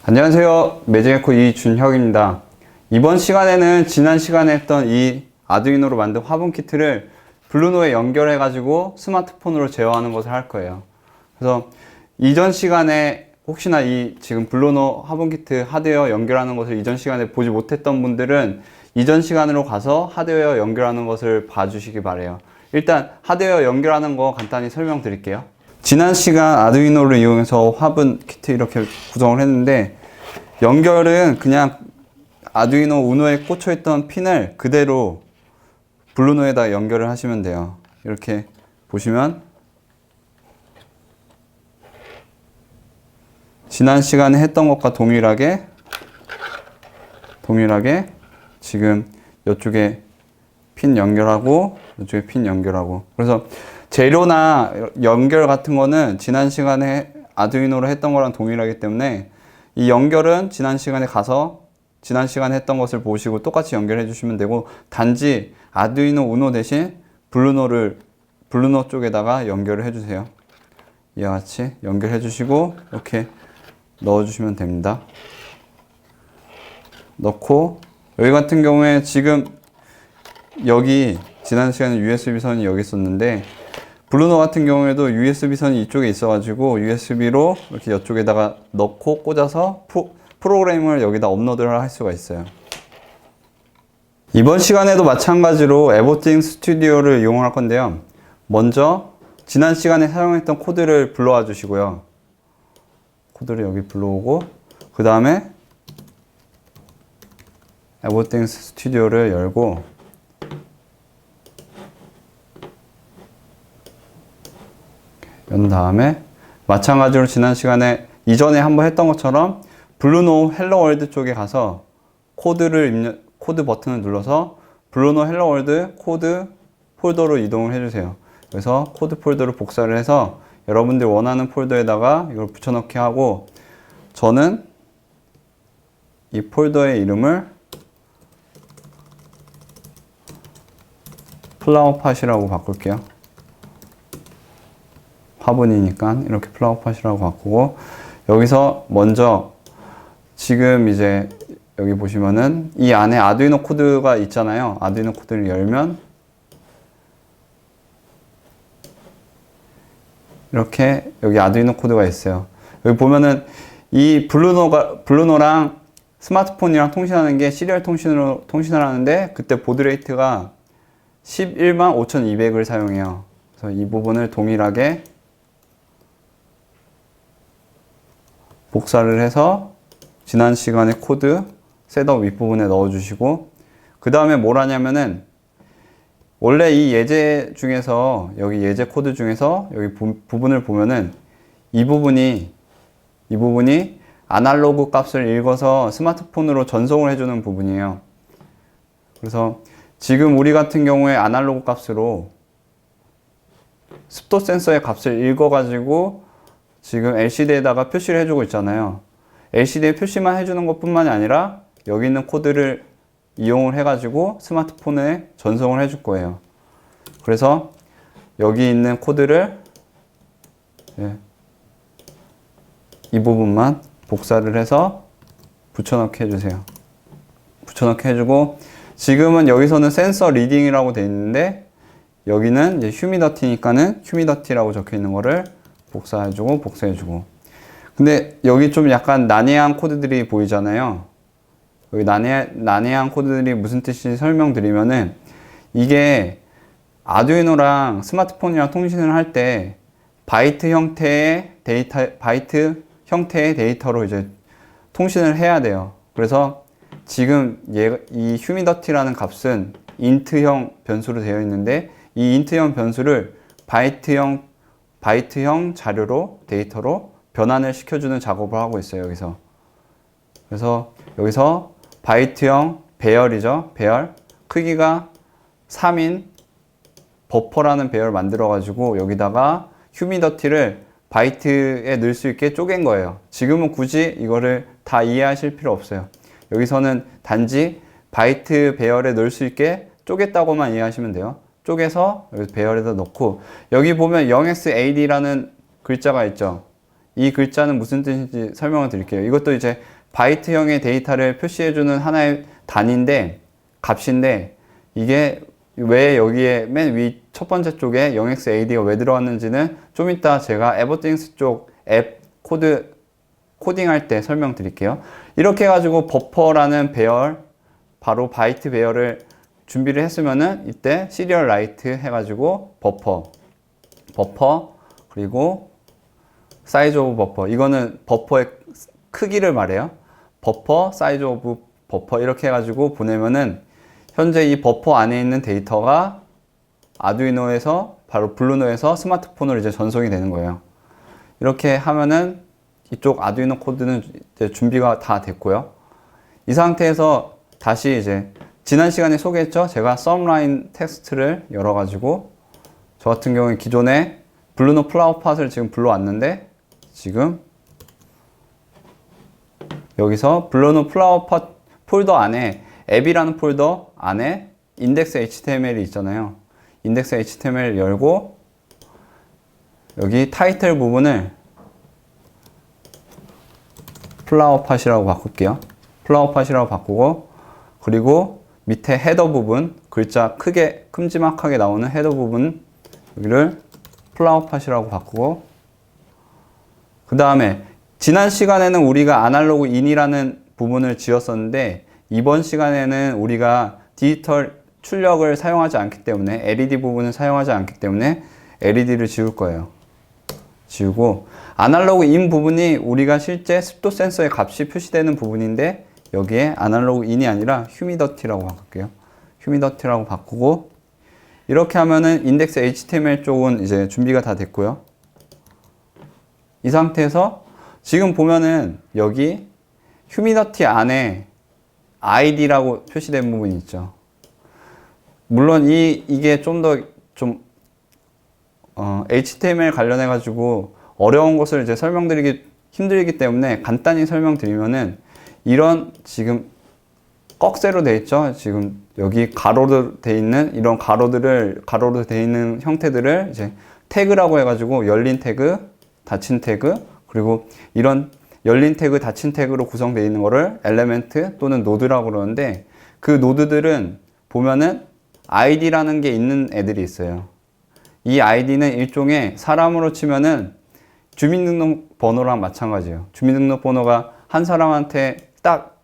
안녕하세요. 매직에코 이준혁입니다. 이번 시간에는 지난 시간에 했던 이 아두이노로 만든 화분 키트를 블루노에 연결해 가지고 스마트폰으로 제어하는 것을 할 거예요. 그래서 이전 시간에 혹시나 이 지금 블루노 화분 키트 하드웨어 연결하는 것을 이전 시간에 보지 못했던 분들은 이전 시간으로 가서 하드웨어 연결하는 것을 봐주시기 바래요. 일단 하드웨어 연결하는 거 간단히 설명드릴게요. 지난 시간 아두이노를 이용해서 화분 키트 이렇게 구성을 했는데, 연결은 그냥 아두이노 우노에 꽂혀있던 핀을 그대로 블루노에다 연결을 하시면 돼요. 이렇게 보시면 지난 시간에 했던 것과 동일하게 지금 이쪽에 핀 연결하고 이쪽에 핀 연결하고, 그래서 재료나 연결 같은 거는 지난 시간에 아두이노로 했던 거랑 동일하기 때문에 이 연결은 지난 시간에 가서 지난 시간에 했던 것을 보시고 똑같이 연결해 주시면 되고, 단지 아두이노 우노 대신 블루노 쪽에다가 연결을 해 주세요. 이와 같이 연결해 주시고 이렇게 넣어 주시면 됩니다. 넣고, 여기 같은 경우에 지금 여기 지난 시간에 USB 선이 여기 있었는데, 블루노 같은 경우에도 USB 선이 이쪽에 있어가지고 USB로 이렇게 이쪽에다가 넣고 꽂아서 프로그램을 여기다 업로드를 할 수가 있어요. 이번 시간에도 마찬가지로 에버띵 스튜디오를 이용할 건데요. 먼저 지난 시간에 사용했던 코드를 불러와 주시고요. 코드를 여기 불러오고, 그 다음에 에버띵 스튜디오를 열고, 연 다음에 마찬가지로 지난 시간에 이전에 한번 했던 것처럼 블루노 헬로 월드 쪽에 가서 코드 버튼을 눌러서 블루노 헬로 월드 코드 폴더로 이동을 해주세요. 그래서 코드 폴더를 복사를 해서 여러분들 원하는 폴더에다가 이걸 붙여넣기 하고, 저는 이 폴더의 이름을 플라워팟이라고 바꿀게요. 화분이니까 이렇게 플라워팟이라고 바꾸고, 여기서 먼저 지금 이제 여기 보시면은 이 안에 아두이노 코드가 있잖아요. 아두이노 코드를 열면 이렇게 여기 아두이노 코드가 있어요. 여기 보면은 이 블루노랑 스마트폰이랑 통신하는 게 시리얼 통신으로 통신을 하는데, 그때 보드 레이트가 115,200을 사용해요. 그래서 이 부분을 동일하게 복사를 해서 지난 시간의 코드 셋업 윗부분에 넣어주시고, 그 다음에 뭘 하냐면은, 원래 이 예제 중에서 여기 예제 코드 중에서 여기 부분을 보면은 이 부분이 아날로그 값을 읽어서 스마트폰으로 전송을 해주는 부분이에요. 그래서 지금 우리 같은 경우에 아날로그 값으로 습도 센서의 값을 읽어가지고 지금 LCD에다가 표시를 해주고 있잖아요. LCD에 표시만 해주는 것 뿐만이 아니라 여기 있는 코드를 이용을 해가지고 스마트폰에 전송을 해줄 거예요. 그래서 여기 있는 코드를 이 부분만 복사를 해서 붙여넣기 해주세요. 붙여넣기 해주고, 지금은 여기서는 센서 리딩이라고 되어 있는데 여기는 이제 휴미더티니까는 휴미더티라고 적혀 있는 거를 복사해주고 복사해주고. 근데 여기 좀 약간 난해한 코드들이 보이잖아요. 여기 난해한 코드들이 무슨 뜻인지 설명드리면은, 이게 아두이노랑 스마트폰이랑 통신을 할 때 바이트 형태의 데이터로 이제 통신을 해야 돼요. 그래서 지금 이 휴미더티라는 값은 인트형 변수로 되어 있는데, 이 인트형 변수를 바이트형 자료로, 데이터로 변환을 시켜주는 작업을 하고 있어요, 여기서. 그래서 여기서 바이트형 배열이죠. 배열. 크기가 3인 버퍼라는 배열을 만들어가지고 여기다가 휴미더티를 바이트에 넣을 수 있게 쪼갠 거예요. 지금은 굳이 이거를 다 이해하실 필요 없어요. 여기서는 단지 바이트 배열에 넣을 수 있게 쪼갰다고만 이해하시면 돼요. 쪼개서 여기 배열에다 넣고, 여기 보면 0xAD라는 글자가 있죠. 이 글자는 무슨 뜻인지 설명을 드릴게요. 이것도 이제 바이트형의 데이터를 표시해주는 하나의 단위인데, 값인데, 이게 왜 여기에 맨 위 첫 번째 쪽에 0xad가 왜 들어왔는지는 좀 이따 제가 에버띵스 쪽 앱 코드 코딩할 때 설명드릴게요. 이렇게 해가지고 버퍼라는 배열, 바로 바이트 배열을 준비를 했으면은 이때 시리얼 라이트 해가지고 버퍼 그리고 사이즈 오브 버퍼, 이거는 버퍼의 크기를 말해요. 버퍼, 사이즈 오브 버퍼 이렇게 해가지고 보내면은 현재 이 버퍼 안에 있는 데이터가 아두이노에서 바로 블루노에서 스마트폰으로 이제 전송이 되는 거예요. 이렇게 하면은 이쪽 아두이노 코드는 이제 준비가 다 됐고요. 이 상태에서 다시 이제 지난 시간에 소개했죠. 제가 썸라인 텍스트를 열어가지고 저 같은 경우에 기존에 블루노 플라워 팟을 지금 불러왔는데, 지금 여기서 블루노 플라워 팟 폴더 안에 앱이라는 폴더 안에 인덱스 HTML이 있잖아요. 인덱스 HTML 열고 여기 타이틀 부분을 플라워 팟이라고 바꿀게요. 플라워 팟이라고 바꾸고, 그리고 밑에 헤더 부분, 글자 크게 큼지막하게 나오는 헤더 부분 여기를 플라워 팟이라고 바꾸고, 그 다음에 지난 시간에는 우리가 아날로그 인이라는 부분을 지었었는데, 이번 시간에는 우리가 디지털 출력을 사용하지 않기 때문에 LED 부분을 사용하지 않기 때문에 LED를 지울 거예요. 지우고, 아날로그 인 부분이 우리가 실제 습도 센서의 값이 표시되는 부분인데, 여기에 아날로그 인이 아니라 휴미더티라고 바꿀게요. 휴미더티라고 바꾸고, 이렇게 하면은 인덱스 HTML 쪽은 이제 준비가 다 됐고요. 이 상태에서 지금 보면은 여기 휴미더티 안에 ID라고 표시된 부분이 있죠. 물론 이게 좀 더 HTML 관련해 가지고 어려운 것을 이제 설명드리기 힘들기 때문에 간단히 설명드리면은, 이런 지금 꺽쇠로 되어 있죠. 지금 여기 가로로 되어 있는 이런 가로로 되어 있는 형태들을 이제 태그라고 해가지고 열린 태그, 닫힌 태그, 그리고 이런 열린 태그, 닫힌 태그로 구성되어 있는 거를 엘레멘트 또는 노드라고 그러는데, 그 노드들은 보면은 ID라는 게 있는 애들이 있어요. 이 ID는 일종의 사람으로 치면은 주민등록번호랑 마찬가지예요. 주민등록번호가 한 사람한테 딱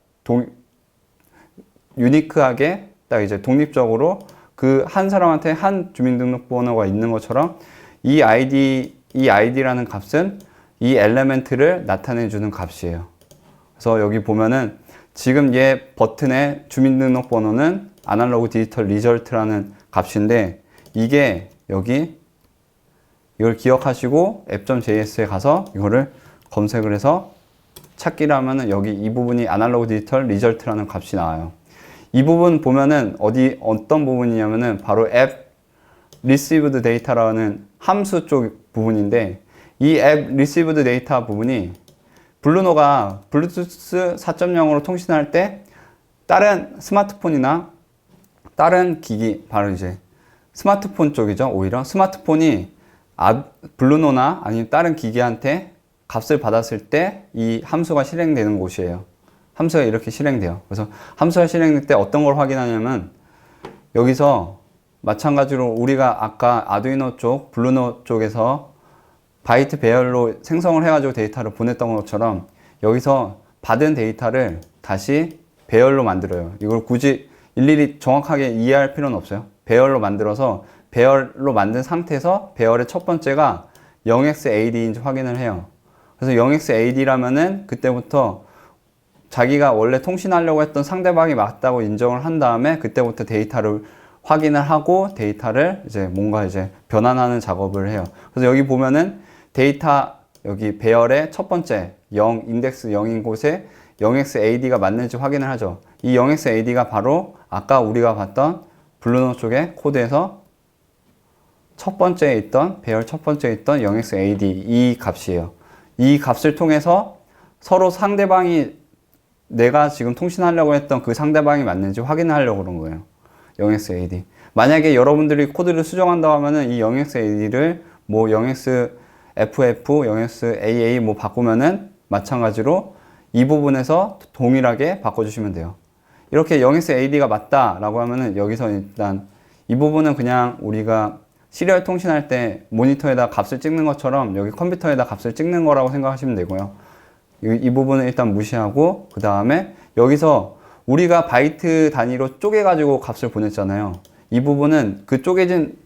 유니크하게 딱 이제 독립적으로 그 한 사람한테 한 주민등록번호가 있는 것처럼, 이 ID라는 값은 이 엘레멘트를 나타내 주는 값이에요. 그래서 여기 보면은 지금 얘 버튼의 주민등록번호는 아날로그 디지털 리절트라는 값인데, 이게 여기 이걸 기억하시고 app.js에 가서 이거를 검색을 해서 찾기를 하면은 여기 이 부분이 아날로그 디지털 리절트라는 값이 나와요. 이 부분 보면은 어떤 부분이냐면은 바로 앱 received data라는 함수 쪽 부분인데, 이 앱 received data 부분이 블루노가 블루투스 4.0으로 통신할 때 다른 스마트폰이나 다른 기기, 바로 이제 스마트폰 쪽이죠. 오히려 스마트폰이 블루노나 아니면 다른 기기한테 값을 받았을 때 이 함수가 실행되는 곳이에요. 함수가 이렇게 실행돼요. 그래서 함수가 실행될 때 어떤 걸 확인하냐면, 여기서 마찬가지로 우리가 아까 아두이노 쪽, 블루노 쪽에서 바이트 배열로 생성을 해가지고 데이터를 보냈던 것처럼 여기서 받은 데이터를 다시 배열로 만들어요. 이걸 굳이 일일이 정확하게 이해할 필요는 없어요. 배열로 만들어서 배열로 만든 상태에서 배열의 첫 번째가 0xad인지 확인을 해요. 그래서 0xad라면은 그때부터 자기가 원래 통신하려고 했던 상대방이 맞다고 인정을 한 다음에 그때부터 데이터를 확인을 하고 데이터를 이제 뭔가 이제 변환하는 작업을 해요. 그래서 여기 보면은 데이터 여기 배열의 첫 번째 0, 인덱스 0인 곳에 0xad가 맞는지 확인을 하죠. 이 0xad가 바로 아까 우리가 봤던 블루노 쪽의 코드에서 첫 번째에 있던 배열 첫 번째에 있던 0xad 이 값이에요. 이 값을 통해서 서로 상대방이 내가 지금 통신하려고 했던 그 상대방이 맞는지 확인하려고 그런 거예요. 0xad. 만약에 여러분들이 코드를 수정한다고 하면은 이 0xad를 뭐 0xad FF, 영역스 AA 뭐 바꾸면은 마찬가지로 이 부분에서 동일하게 바꿔주시면 돼요. 이렇게 영역스 AD가 맞다라고 하면은 여기서 일단 이 부분은 그냥 우리가 시리얼 통신할 때 모니터에다 값을 찍는 것처럼 여기 컴퓨터에다 값을 찍는 거라고 생각하시면 되고요. 이 부분은 일단 무시하고 그 다음에 여기서 우리가 바이트 단위로 쪼개가지고 값을 보냈잖아요. 이 부분은 그 쪼개진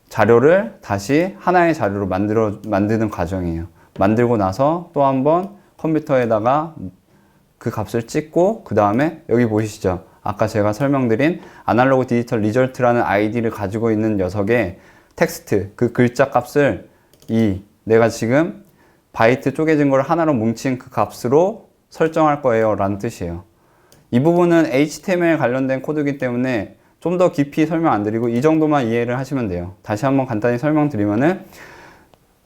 자료를 다시 하나의 자료로 만드는 과정이에요. 만들고 나서 또 한번 컴퓨터에다가 그 값을 찍고 그 다음에 여기 보이시죠? 아까 제가 설명드린 아날로그 디지털 리절트라는 아이디를 가지고 있는 녀석의 텍스트, 그 글자 값을 내가 지금 바이트 쪼개진 걸 하나로 뭉친 그 값으로 설정할 거예요 라는 뜻이에요. 이 부분은 HTML 관련된 코드이기 때문에 좀 더 깊이 설명 안 드리고 이 정도만 이해를 하시면 돼요. 다시 한번 간단히 설명드리면은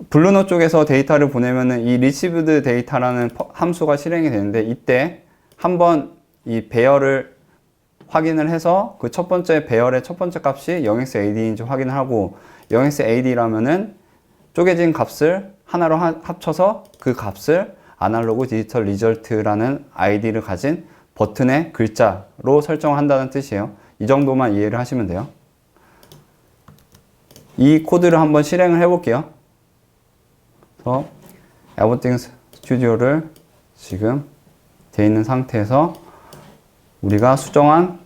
블루노 쪽에서 데이터를 보내면은 이 received 데이터라는 함수가 실행이 되는데 이때 한번 이 배열을 확인을 해서 그 첫 번째 배열의 첫 번째 값이 0xAD인지 확인을 하고 0xAD라면은 쪼개진 값을 하나로 합쳐서 그 값을 아날로그 디지털 리절트라는 아이디를 가진 버튼의 글자로 설정한다는 뜻이에요. 이 정도만 이해를 하시면 돼요. 이 코드를 한번 실행을 해 볼게요. 그래서 에버띵 스튜디오를 지금 되어 있는 상태에서 우리가 수정한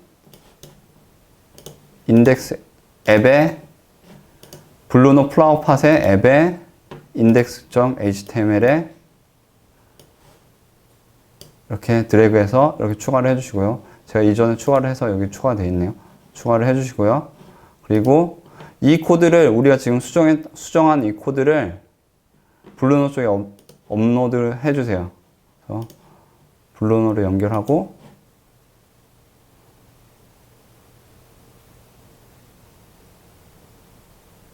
인덱스 앱의 블루노 플라워팟의 앱의 index.html에 이렇게 드래그해서 이렇게 추가를 해주시고요. 제가 이전에 추가를 해서 여기 추가되어 있네요. 추가를 해주시고요. 그리고 이 코드를 우리가 지금 수정한 이 코드를 블루노 쪽에 업로드를 해주세요. 그래서 블루노를 연결하고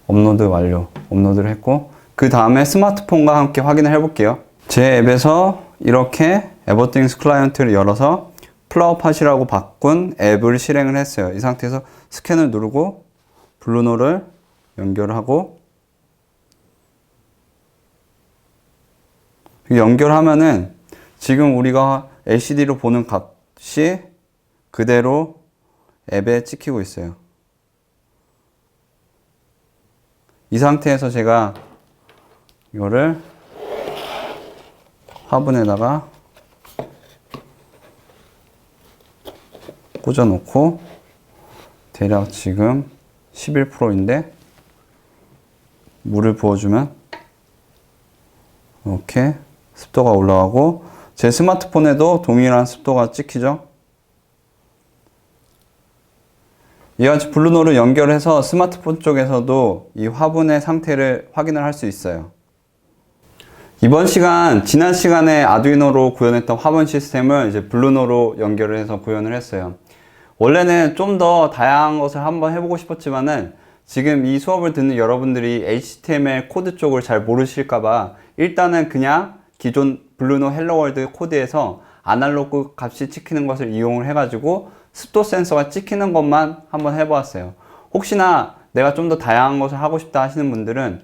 업로드 완료. 업로드를 했고 그 다음에 스마트폰과 함께 확인을 해볼게요. 제 앱에서 이렇게 에버띵스 클라이언트를 열어서 플라워팟이라고 바꾼 앱을 실행을 했어요. 이 상태에서 스캔을 누르고 블루노를 연결하고 연결하면은 지금 우리가 LCD로 보는 값이 그대로 앱에 찍히고 있어요. 이 상태에서 제가 이거를 화분에다가 꽂아 놓고 대략 지금 11%인데 물을 부어주면 이렇게 습도가 올라가고 제 스마트폰에도 동일한 습도가 찍히죠. 이와 같이 블루노를 연결해서 스마트폰 쪽에서도 이 화분의 상태를 확인을 할 수 있어요. 이번 시간, 지난 시간에 아두이노로 구현했던 화분 시스템을 이제 블루노로 연결을 해서 구현을 했어요. 원래는 좀 더 다양한 것을 한번 해보고 싶었지만은 지금 이 수업을 듣는 여러분들이 HTML 코드 쪽을 잘 모르실까봐 일단은 그냥 기존 블루노 헬로월드 코드에서 아날로그 값이 찍히는 것을 이용을 해가지고 습도 센서가 찍히는 것만 한번 해보았어요. 혹시나 내가 좀 더 다양한 것을 하고 싶다 하시는 분들은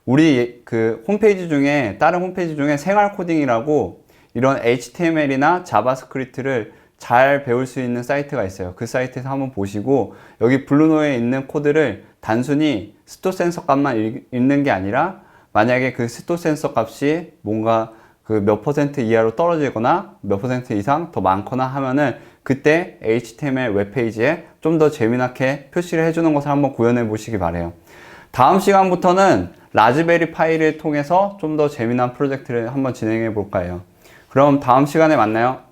우리 그 홈페이지 중에 다른 홈페이지 중에 생활 코딩이라고 이런 HTML이나 자바스크립트를 잘 배울 수 있는 사이트가 있어요. 그 사이트에서 한번 보시고 여기 블루노에 있는 코드를 단순히 습도 센서 값만 읽는 게 아니라 만약에 그 습도 센서 값이 뭔가 그 몇 퍼센트 이하로 떨어지거나 몇 퍼센트 이상 더 많거나 하면은 그때 HTML 웹페이지에 좀 더 재미나게 표시를 해주는 것을 한번 구현해 보시기 바래요. 다음 시간부터는 라즈베리 파이를 통해서 좀 더 재미난 프로젝트를 한번 진행해 볼까 해요. 그럼 다음 시간에 만나요.